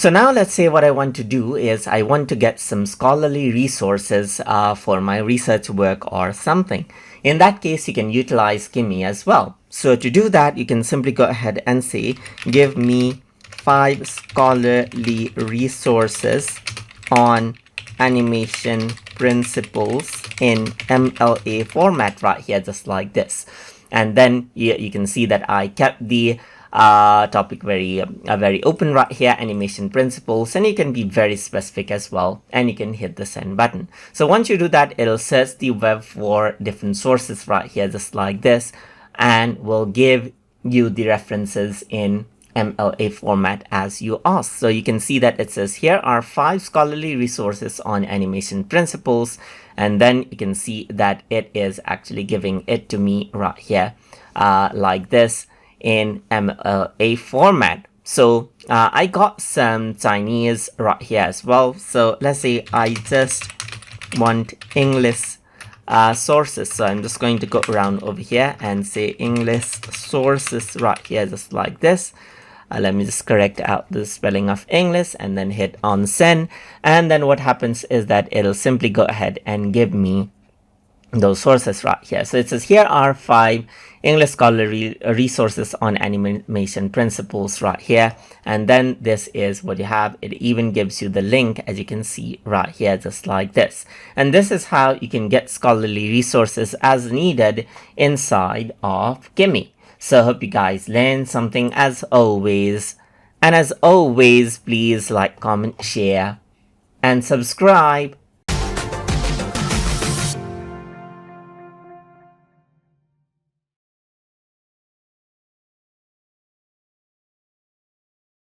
So now let's say what I want to do is I want to get some scholarly resources for my research work or something. In that case, you can utilize Kimi as well. So to do that, you can simply go ahead and say, give me 5 scholarly resources on animation principles in MLA format right here, just like this. And then you can see that I kept the topic very open right here, animation principles, and you can be very specific as well, and you can hit the send button. So once you do that, it'll search the web for different sources right here, just like this, and will give you the references in MLA format as you asked. So you can see that it says here are 5 scholarly resources on animation principles, and then you can see that it is actually giving it to me right here like this in MLA format. So I got some Chinese right here as well. So let's say I just want English sources. So I'm just going to go around over here and say English sources right here, just like this. Let me just correct out the spelling of English and then hit on send. And then what happens is that it'll simply go ahead and give me those sources right here. So it says here are 5 English scholarly resources on animation principles right here, and then this is what you have. It even gives you the link, as you can see right here, just like this. And this is how you can get scholarly resources as needed inside of Kimi. So I hope you guys learned something as always, and as always, please like, comment, share and subscribe.